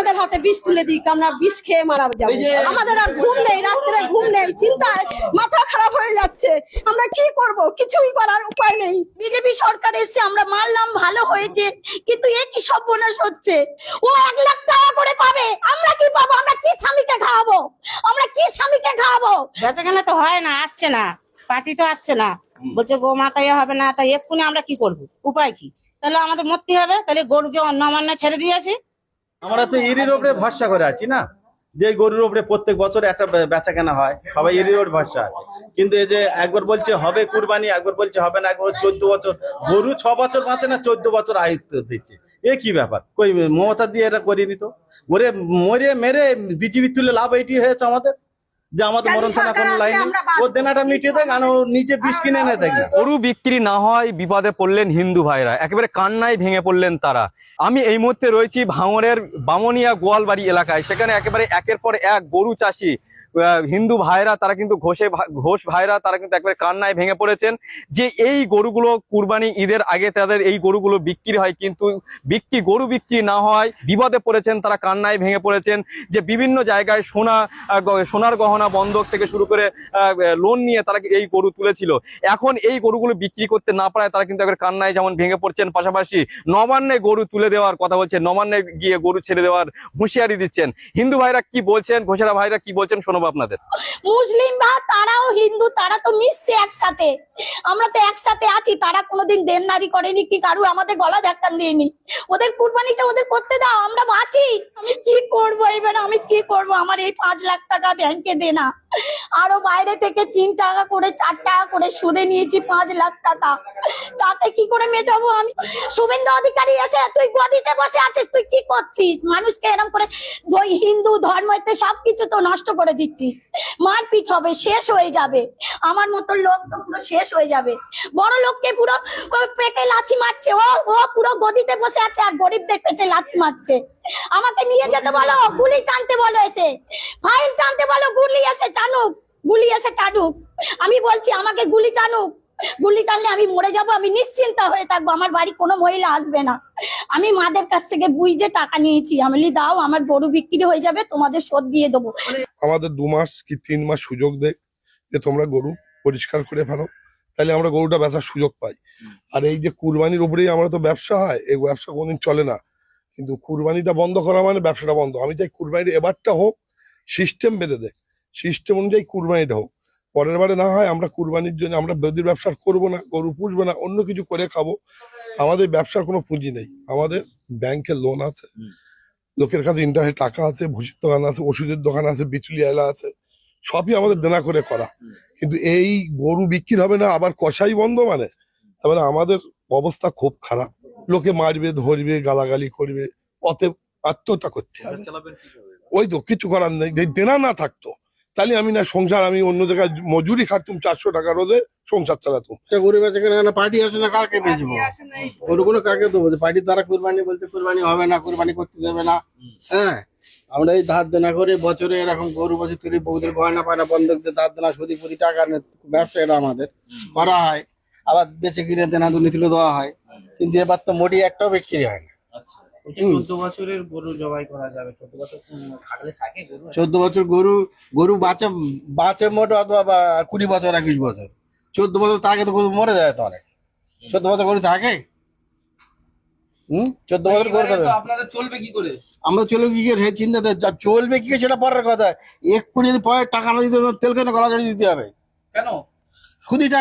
আমাদের হাতে বিষ তুলে দিক, আমরা বিষ খেয়ে মারা যাবো। আমাদের আর ঘুম নেই, রাত্রে ঘুম নেই, চিন্তায় মাথা খারাপ হয়ে যাচ্ছে। আমরা কি করব, কিছুই করার উপায় নেই। বিজেপি সরকার এসে আমরা মানলাম, ভালো হয়েছে, কিন্তু এ কি সর্বনাশ হচ্ছে। ও 1 লাখ টাকা করে পাবে, আমরা কি পাবো? আমরা কি স্বামীকে খাওয়াবো? আমরা কি স্বামীকে খাওয়াবো? বেচাকেনা তো হয় না, আসছে না, পার্টি তো আসছে না, বলছে গো মাতাই হবে না। তাই এক্ষুনি আমরা কি করব, উপায় কি? তাহলে আমাদের মরতে হবে, তাহলে গরুকে অন্যমান্য ছেড়ে দিয়েছি। আমরা তো এরির উপরে ভরসা করে আছি না, যে গরুর উপরে প্রত্যেক বছর একটা বেচা কেনা হয়, সবাই এরির উপরে ভরসা আছে। কিন্তু এই যে একবার বলছে হবে কুরবানি, একবার বলছে হবে না, একবার 14 বছর গরু 6 বছর বাঁচে না, 14 বছর আয়ুক্ত দিচ্ছে। এ কি ব্যাপার? কই মমতা দিয়ে এরা করিনি তো। ওরে মরে মেরে বিজেপি তুলে লাভ এইটি হয়েছে আমাদের, যে আমাদের মরণ ছাড়া কোনো লাইন নেই। ও দেনাটা মিটিয়ে দেয়, কারণ ও নিজে বিষ কিনে এনে দেয়। গরু বিক্রি না হয় বিপদে পড়লেন হিন্দু ভাইরা, একেবারে কান্নায় ভেঙে পড়লেন তারা। আমি এই মুহূর্তে রয়েছি ভাঙড়ের বামনিয়া গোয়ালবাড়ি এলাকায়। সেখানে একেবারে একের পর এক গরু চাষি হিন্দু ভাইরা, তারা কিন্তু ঘোষ ভাইরা, তারা কিন্তু একেবারে কান্নায় ভেঙে পড়েছেন যে এই গরুগুলো কুরবানি ঈদের আগে তাদের এই গরুগুলো বিক্রি হয়, কিন্তু গরু বিক্রি না হয় বিপদে পড়েছেন তারা, কান্নায় ভেঙে পড়েছেন। যে বিভিন্ন জায়গায় সোনার গহনা বন্ধক থেকে শুরু করে লোন নিয়ে তারা এই গরু তুলেছিল, এখন এই গরুগুলো বিক্রি করতে না পারায় তারা কিন্তু একবার কান্নায় যেমন ভেঙে পড়ছেন, পাশাপাশি নবান্নে গরু তুলে দেওয়ার কথা বলছেন, নবান্নে গিয়ে গরু ছেড়ে দেওয়ার হুঁশিয়ারি দিচ্ছেন। হিন্দু ভাইরা কি বলছেন, ঘোষেরা ভাইরা কি বলছেন, শোনাবো আপনাদের। মুসলিম বা তারাও হিন্দু, তারা তো মিশছে একসাথে, আমরা তো একসাথে আছি। তারা কোনোদিন দেনদারি করেনি কি কারু আমাদের গলা ধাক্কান দিইনি। ওদের কুরবানিটা ওদের করতে দাও, আমরা বাঁচি। আমি কি করবো এবার, আমি কি করব? আমার এই 5 লাখ টাকা ব্যাংকে দেনা, আরো বাইরে থেকে 3 টাকা করে 4 টাকা করে সুদে নিয়েছি 5 লাখ টাকা। তাতে কি করে মেটাবো আমি? শুভেন্দু অধিকারী এসে তুই গদিতে বসে আছিস, তুই কি করছিস? মানুষকে এরকম করে হিন্দু ধর্মতে সবকিছু তো নষ্ট করে দিচ্ছিস। মারপিট হবে, শেষ হয়ে যাবে। আমার মতো লোক তো পুরো শেষ হয়ে যাবে। বড় লোককে পুরো পেটে লাথি মারছে, ও পুরো গদিতে বসে আছে আর গরিবদের পেটে লাথি মারছে। আমাকে নিয়ে যেতে বলো, গুলি টানতে বলো, এসে ফাইল টানতে বলো, গুলি এসে টানুক, গুলি এসে টানুক। আমি বলছি আমাকে গুলি টানুক, গুলি টানলে আমি মরে যাব, আমি নিশ্চিন্ত হয়ে থাকবো, আমার বাড়ি কোনো মহিলা আসবে না। আমি মাদের কাছ থেকে বুঝে টাকা নিয়েছি, আমি দাও, আমার গরু বিক্রি হয়ে যাবে, তোমাদের শোধ দিয়ে দেবো। আমাদের 2 মাস কি 3 মাস সুযোগ দেয় যে তোমরা গরু পরিষ্কার করে ফেলো, তাহলে আমরা গরুটা বেচার সুযোগ পাই। আর এই যে কুরবানির উপরেই আমরা তো ব্যবসা হয়, এই ব্যবসা কোনদিন চলে না। কিন্তু কুরবানিটা বন্ধ করা মানে ব্যবসাটা বন্ধ। আমি চাই কুরবানির এবারটা হোক, সিস্টেম বেঁধে দেয়, সিস্টেম অনুযায়ী কুরবানিটা হোক। পরের বারে না হয় আমরা কুরবানির জন্য আমরা বেদির ব্যবসা করবো না, গরু পুষবো না, অন্য কিছু করে খাবো। আমাদের ব্যবসার কোনো পুঁজি নেই, আমাদের ব্যাংকের লোন আছে, লোকের কাছে ইন্টারনেট টাকা আছে, ভুসির দোকান আছে, ওষুধের দোকান আছে, বিচুলি এলা আছে, সবই আমাদের দেনা করে করা। কিন্তু এই গরু বিক্রি হবে না, আবার কষাই বন্ধ, মানে তারপরে আমাদের অবস্থা খুব খারাপ। লোকে মারবে, ধরবে, গালাগালি করবে, পথে আত্মহত্যা করতে হবে। ওই তো কিছু করার নেই, দেনা না থাকতো তাহলে আমি না সংসার, আমি অন্য জায়গায় মজুরি খাটতুম, 400 টাকা রোজে সংসার চালাতুম। গরু বেচে কেনা পার্টি আসে না, কারকে বেচবো গরুগুলো, কাকে দেবো? পার্টি তারা কুরবানি বলছে কুরবানি হবে না, কুরবানি করতে দেবে না। হ্যাঁ, আমরা এই ধার দেনা করে বছরে এরকম গরু বছর তুলি, বউদের গয়না পায়না বন্ধক দিয়ে ধার দেনা সুদি ফুদি টাকা ব্যবসা এটা আমাদের করা হয়, আবার বেচে কিনে দেনা দুর্নীতি দেওয়া হয়। কিন্তু এবার তো মোটি একটাও বিক্রি হয় না। 14 বছরের গরু জবাই করা যাবে? 14 বছর খাটলে থাকে গরু? 14 বছর গরু বাঁচে মোট, অথবা 20 বছর 21 বছর। 14 বছর তাকে তো গরু মরে যায় তো অনেক। 14 বছর গরু থাকে? 14 বছর গরু আপনারা চলবে কি করে? আমরা চলবে কি করে চিন্তা, চলবে কি সেটা পরের কথা। এক্ষুনি যদি পরে টাকা না দিতে, তেল কেন গলা চড়িয়ে দিতে হবে? কেন? খুদি টাকা